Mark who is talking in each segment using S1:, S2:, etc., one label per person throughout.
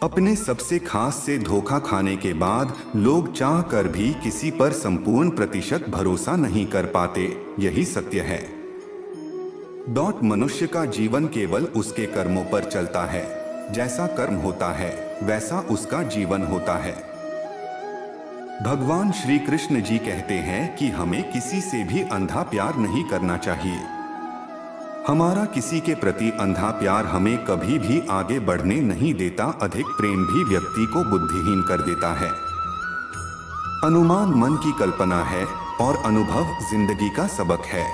S1: अपने सबसे खास से धोखा खाने के बाद लोग चाह कर भी किसी पर संपूर्ण प्रतिशत भरोसा नहीं कर पाते। यही सत्य है। मनुष्य का जीवन केवल उसके कर्मों पर चलता है। जैसा कर्म होता है वैसा उसका जीवन होता है। भगवान श्री कृष्ण जी कहते हैं कि हमें किसी से भी अंधा प्यार नहीं करना चाहिए। हमारा किसी के प्रति अंधा प्यार हमें कभी भी आगे बढ़ने नहीं देता। अधिक प्रेम भी व्यक्ति को बुद्धिहीन कर देता है। अनुमान मन की कल्पना है और अनुभव जिंदगी का सबक है।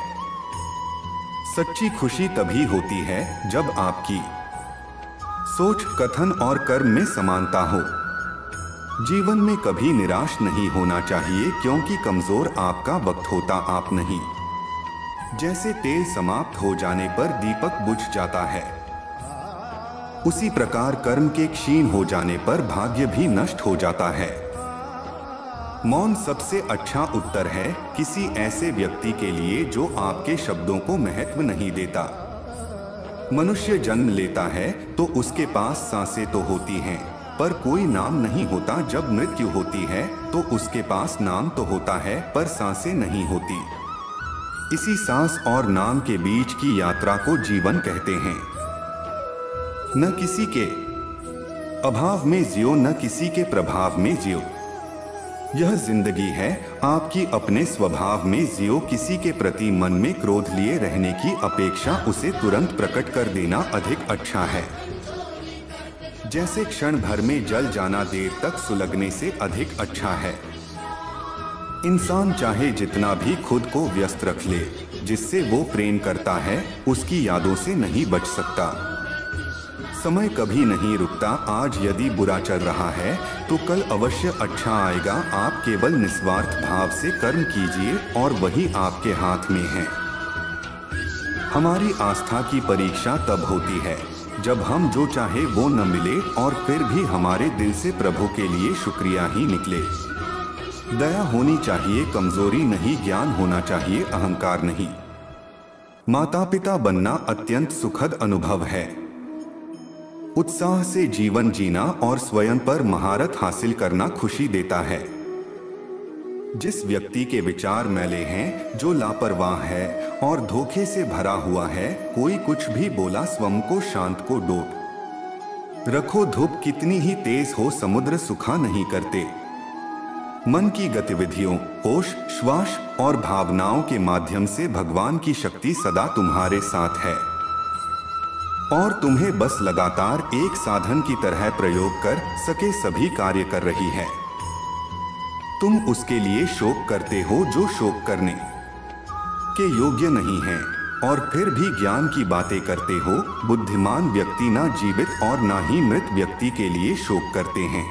S1: सच्ची खुशी तभी होती है जब आपकी सोच, कथन और कर्म में समानता हो। जीवन में कभी निराश नहीं होना चाहिए, क्योंकि कमजोर आपका वक्त होता आप नहीं। जैसे तेल समाप्त हो जाने पर दीपक बुझ जाता है, उसी प्रकार कर्म के क्षीण हो जाने पर भाग्य भी नष्ट हो जाता है। मौन सबसे अच्छा उत्तर है किसी ऐसे व्यक्ति के लिए जो आपके शब्दों को महत्व नहीं देता। मनुष्य जन्म लेता है तो उसके पास सांसें तो होती हैं, पर कोई नाम नहीं होता। जब मृत्यु होती है तो उसके पास नाम तो होता है, पर सांसें नहीं होती। इसी सांस और नाम के बीच की यात्रा को जीवन कहते हैं। न किसी के अभाव में जियो, न किसी के प्रभाव में जियो। यह जिंदगी है, आपकी अपने स्वभाव में जियो। किसी के प्रति मन में क्रोध लिए रहने की अपेक्षा उसे तुरंत प्रकट कर देना अधिक अच्छा है। जैसे क्षण भर में जल जाना देर तक सुलगने से अधिक अच्छा है। इंसान चाहे जितना भी खुद को व्यस्त रख ले, जिससे वो प्रेम करता है उसकी यादों से नहीं बच सकता। समय कभी नहीं रुकता। आज यदि बुरा चल रहा है तो कल अवश्य अच्छा आएगा। आप केवल निस्वार्थ भाव से कर्म कीजिए और वही आपके हाथ में है। हमारी आस्था की परीक्षा तब होती है जब हम जो चाहे वो न मिले और फिर भी हमारे दिल से प्रभु के लिए शुक्रिया ही निकले। दया होनी चाहिए, कमजोरी नहीं। ज्ञान होना चाहिए, अहंकार नहीं। माता पिता बनना अत्यंत सुखद अनुभव है। उत्साह से जीवन जीना और स्वयं पर महारत हासिल करना खुशी देता है। जिस व्यक्ति के विचार मैले हैं, जो लापरवाह है और धोखे से भरा हुआ है, कोई कुछ भी बोला स्वयं को शांत को डोब रखो। धूप कितनी ही तेज हो, समुद्र सुखा नहीं करते। मन की गतिविधियों, होश, श्वास और भावनाओं के माध्यम से भगवान की शक्ति सदा तुम्हारे साथ है और तुम्हें बस लगातार एक साधन की तरह प्रयोग कर सके सभी कार्य कर रही है। तुम उसके लिए शोक करते हो जो शोक करने के योग्य नहीं है और फिर भी ज्ञान की बातें करते हो। बुद्धिमान व्यक्ति ना जीवित और ना ही मृत व्यक्ति के लिए शोक करते हैं।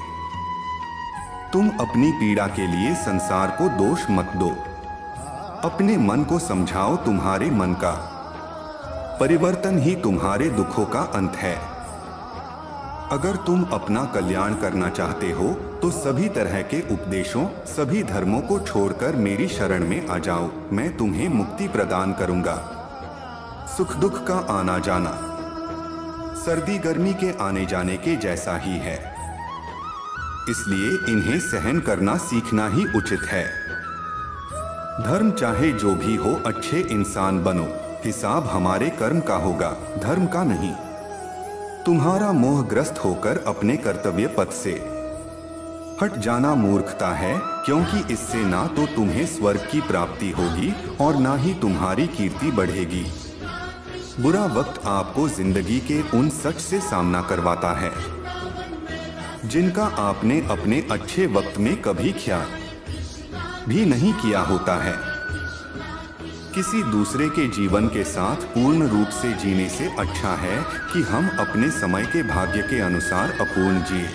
S1: तुम अपनी पीड़ा के लिए संसार को दोष मत दो। अपने मन को समझाओ, तुम्हारे मन का परिवर्तन ही तुम्हारे दुखों का अंत है। अगर तुम अपना कल्याण करना चाहते हो तो सभी तरह के उपदेशों, सभी धर्मों को छोड़कर मेरी शरण में आ जाओ। मैं तुम्हें मुक्ति प्रदान करूंगा। सुख दुख का आना जाना सर्दी गर्मी के आने जाने के जैसा ही है, इसलिए इन्हें सहन करना सीखना ही उचित है। धर्म चाहे जो भी हो, अच्छे इंसान बनो। हिसाब हमारे कर्म का होगा, धर्म का नहीं। तुम्हारा मोहग्रस्त होकर अपने कर्तव्य पथ से हट जाना मूर्खता है, क्योंकि इससे ना तो तुम्हें स्वर्ग की प्राप्ति होगी और ना ही तुम्हारी कीर्ति बढ़ेगी। बुरा वक्त आपको जिंदगी के उन सच से सामना करवाता है जिनका आपने अपने अच्छे वक्त में कभी ख्याल भी नहीं किया होता है। किसी दूसरे के जीवन के साथ पूर्ण रूप से जीने से अच्छा है कि हम अपने समय के भाग्य के अनुसार अपूर्ण जिए।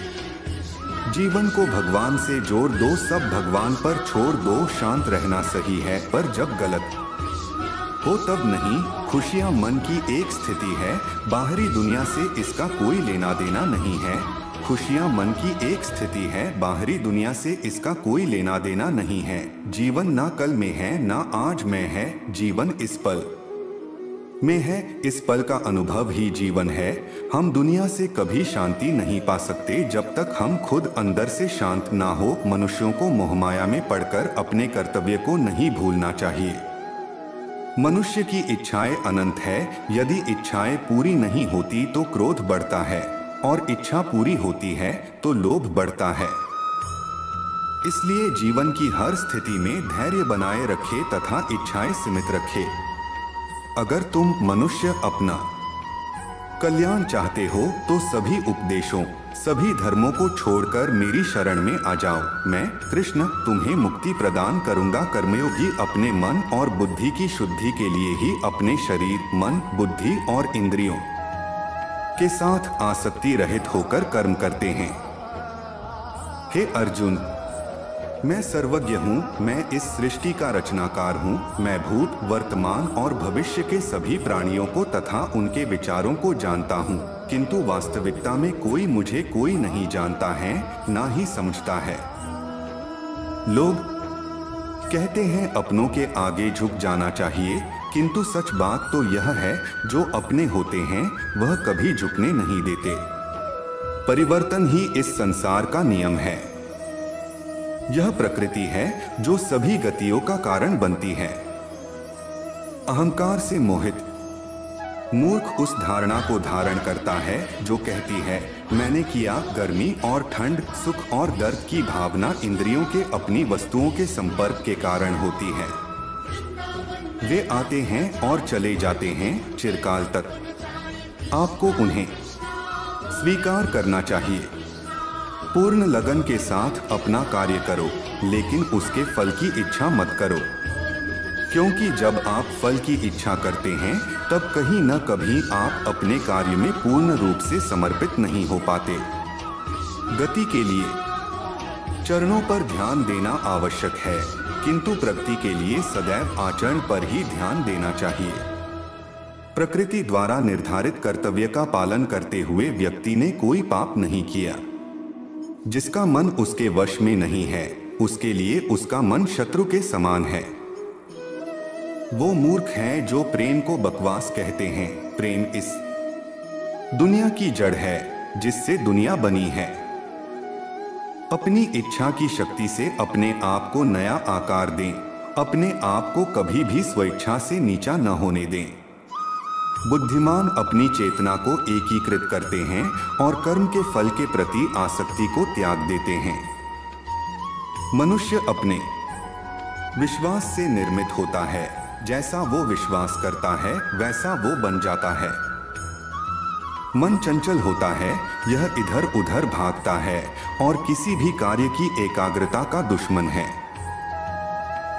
S1: जीवन को भगवान से जोड़ दो, सब भगवान पर छोड़ दो। शांत रहना सही है, पर जब गलत हो तब नहीं। खुशियां मन की एक स्थिति है, बाहरी दुनिया से इसका कोई लेना देना नहीं है। खुशियां मन की एक स्थिति है, बाहरी दुनिया से इसका कोई लेना देना नहीं है। जीवन ना कल में है ना आज में है, जीवन इस पल में है। इस पल का अनुभव ही जीवन है। हम दुनिया से कभी शांति नहीं पा सकते जब तक हम खुद अंदर से शांत ना हो। मनुष्यों को मोहमाया में पड़कर अपने कर्तव्य को नहीं भूलना चाहिए। मनुष्य की इच्छाएं अनंत है। यदि इच्छाएं पूरी नहीं होती तो क्रोध बढ़ता है, और इच्छा पूरी होती है तो लोभ बढ़ता है। इसलिए जीवन की हर स्थिति में धैर्य बनाए रखे तथा इच्छाएं सीमित रखे। अगर तुम मनुष्य अपना कल्याण चाहते हो तो सभी उपदेशों, सभी धर्मों को छोड़कर मेरी शरण में आ जाओ। मैं कृष्ण तुम्हें मुक्ति प्रदान करूंगा। कर्मयोगी अपने मन और बुद्धि की शुद्धि के लिए ही अपने शरीर, मन, बुद्धि और इंद्रियों के साथ आसक्ति रहित होकर कर्म करते हैं। हे अर्जुन, मैं सर्वज्ञ हूँ। मैं इस सृष्टि का रचनाकार हूँ। मैं भूत, वर्तमान और भविष्य के सभी प्राणियों को तथा उनके विचारों को जानता हूँ, किंतु वास्तविकता में कोई नहीं जानता है, ना ही समझता है। लोग कहते हैं अपनों के आगे झुक जाना चाहिए, किंतु सच बात तो यह है, जो अपने होते हैं वह कभी झुकने नहीं देते। परिवर्तन ही इस संसार का नियम है। यह प्रकृति है जो सभी गतियों का कारण बनती है। अहंकार से मोहित मूर्ख उस धारणा को धारण करता है जो कहती है मैंने किया। गर्मी और ठंड, सुख और दर्द की भावना इंद्रियों के अपनी वस्तुओं के संपर्क के कारण होती है। वे आते हैं और चले जाते हैं चिरकाल तक। आपको उन्हें स्वीकार करना चाहिए। पूर्ण लगन के साथ अपना कार्य करो, लेकिन उसके फल की इच्छा मत करो, क्योंकि जब आप फल की इच्छा करते हैं तब कहीं न कभी आप अपने कार्य में पूर्ण रूप से समर्पित नहीं हो पाते। गति के लिए चरणों पर ध्यान देना आवश्यक है, किंतु प्रगति के लिए सदैव आचरण पर ही ध्यान देना चाहिए। प्रकृति द्वारा निर्धारित कर्तव्य का पालन करते हुए व्यक्ति ने कोई पाप नहीं किया। जिसका मन उसके वश में नहीं है, उसके लिए उसका मन शत्रु के समान है। वो मूर्ख हैं जो प्रेम को बकवास कहते हैं। प्रेम इस दुनिया की जड़ है जिससे दुनिया बनी है। अपनी इच्छा की शक्ति से अपने आप को नया आकार दें। अपने आप को कभी भी स्वेच्छा से नीचा न होने दें। बुद्धिमान अपनी चेतना को एकीकृत करते हैं और कर्म के फल के प्रति आसक्ति को त्याग देते हैं। मनुष्य अपने विश्वास से निर्मित होता है। जैसा वो विश्वास करता है वैसा वो बन जाता है। मन चंचल होता है, यह इधर उधर भागता है और किसी भी कार्य की एकाग्रता का दुश्मन है।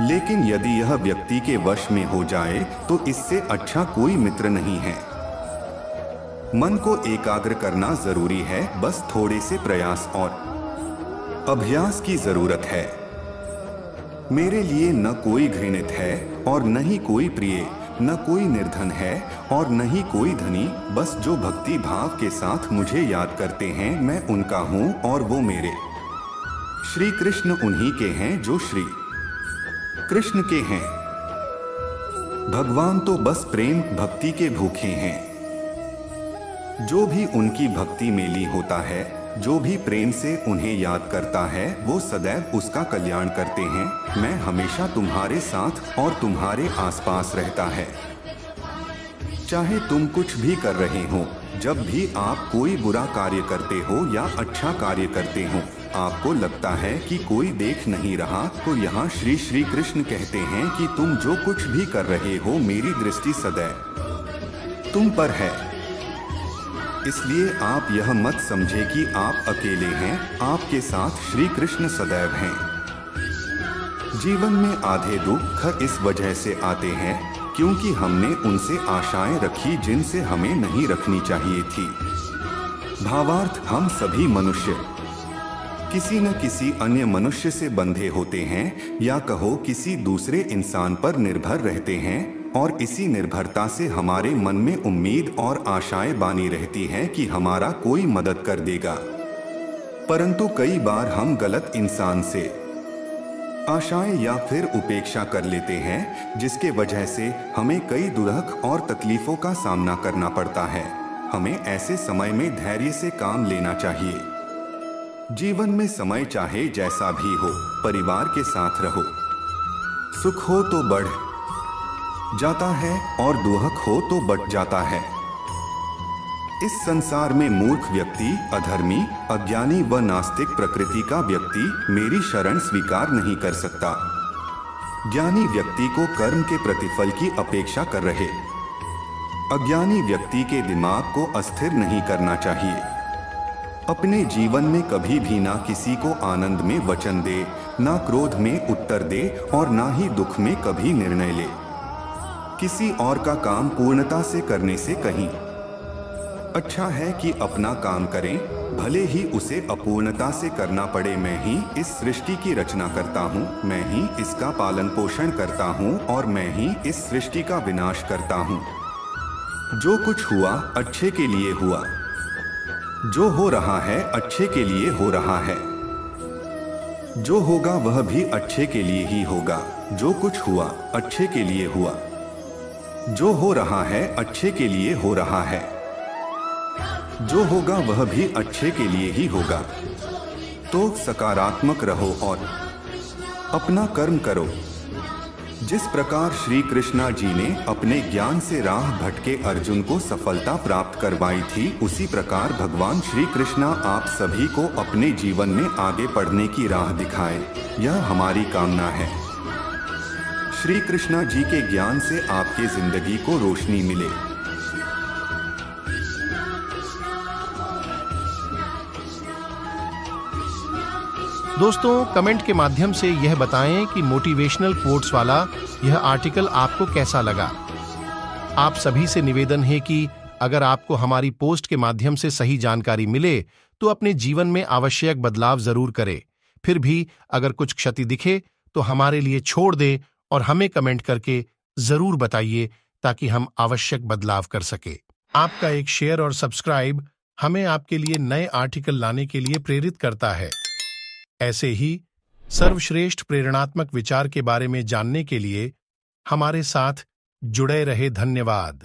S1: लेकिन यदि यह व्यक्ति के वश में हो जाए तो इससे अच्छा कोई मित्र नहीं है। मन को एकाग्र करना जरूरी है, बस थोड़े से प्रयास और अभ्यास की जरूरत है। मेरे लिए न कोई घृणित है और न ही कोई प्रिय, न कोई निर्धन है और न ही कोई धनी। बस जो भक्ति भाव के साथ मुझे याद करते हैं मैं उनका हूँ और वो मेरे। श्री कृष्ण उन्हीं के हैं जो श्री कृष्ण के हैं। भगवान तो बस प्रेम भक्ति के भूखे हैं। जो भी उनकी भक्ति में ली होता है, जो भी प्रेम से उन्हें याद करता है, वो सदैव उसका कल्याण करते हैं। मैं हमेशा तुम्हारे साथ और तुम्हारे आसपास रहता है। चाहे तुम कुछ भी कर रहे हो, जब भी आप कोई बुरा कार्य करते हो या अच्छा कार्य करते हो, आपको लगता है कि कोई देख नहीं रहा, तो यहाँ श्री श्री कृष्ण कहते हैं कि तुम जो कुछ भी कर रहे हो मेरी दृष्टि सदैव तुम पर है। इसलिए आप यह मत समझे कि आप अकेले हैं, आपके साथ श्री कृष्ण सदैव हैं। जीवन में आधे दुख इस वजह से आते हैं क्योंकि हमने उनसे आशाएं रखी जिनसे हमें नहीं रखनी चाहिए थी। भावार्थ, हम सभी मनुष्य किसी न किसी अन्य मनुष्य से बंधे होते हैं, या कहो किसी दूसरे इंसान पर निर्भर रहते हैं, और इसी निर्भरता से हमारे मन में उम्मीद और आशाएं बानी रहती हैं कि हमारा कोई मदद कर देगा। परंतु कई बार हम गलत इंसान से आशाएं या फिर उपेक्षा कर लेते हैं, जिसके वजह से हमें कई दुर्लभ और तकलीफों का सामना करना पड़ता है। हमें ऐसे समय में धैर्य से काम लेना चाहिए। जीवन में समय चाहे जैसा भी हो, परिवार के साथ रहो। सुख हो तो बढ़ जाता है और दुख हो तो बट जाता है। इस संसार में मूर्ख व्यक्ति, अधर्मी, अज्ञानी व नास्तिक प्रकृति का व्यक्ति मेरी शरण स्वीकार नहीं कर सकता। ज्ञानी व्यक्ति को कर्म के प्रतिफल की अपेक्षा कर रहे। अज्ञानी व्यक्ति के दिमाग को अस्थिर नहीं करना चाहिए। अपने जीवन में कभी भी ना किसी को आनंद में वचन दे, ना क्रोध में उत्तर दे और ना ही दुख में कभी निर्णय ले। किसी और का काम पूर्णता से करने से कहीं अच्छा है कि अपना काम करें, भले ही उसे अपूर्णता से करना पड़े। मैं ही इस सृष्टि की रचना करता हूँ, मैं ही इसका पालन पोषण करता हूँ और मैं ही इस सृष्टि का विनाश करता हूँ। जो कुछ हुआ अच्छे के लिए हुआ, जो हो रहा है अच्छे के लिए हो रहा है, जो होगा वह भी अच्छे के लिए ही होगा। जो कुछ हुआ अच्छे के लिए हुआ, जो हो रहा है अच्छे के लिए हो रहा है, जो होगा वह भी अच्छे के लिए ही होगा। तो सकारात्मक रहो और अपना कर्म करो। जिस प्रकार श्री कृष्णा जी ने अपने ज्ञान से राह भटके अर्जुन को सफलता प्राप्त करवाई थी, उसी प्रकार भगवान श्री कृष्णा आप सभी को अपने जीवन में आगे बढ़ने की राह दिखाए, यह हमारी कामना है। श्री कृष्णा जी के ज्ञान से आपकी जिंदगी को रोशनी मिले।
S2: दोस्तों, कमेंट के माध्यम से यह बताएं कि मोटिवेशनल कोट्स वाला यह आर्टिकल आपको कैसा लगा। आप सभी से निवेदन है कि अगर आपको हमारी पोस्ट के माध्यम से सही जानकारी मिले तो अपने जीवन में आवश्यक बदलाव जरूर करें। फिर भी अगर कुछ क्षति दिखे तो हमारे लिए छोड़ दें और हमें कमेंट करके जरूर बताइए ताकि हम आवश्यक बदलाव कर सके। आपका एक शेयर और सब्सक्राइब हमें आपके लिए नए आर्टिकल लाने के लिए प्रेरित करता है। ऐसे ही सर्वश्रेष्ठ प्रेरणात्मक विचार के बारे में जानने के लिए हमारे साथ जुड़े रहे। धन्यवाद।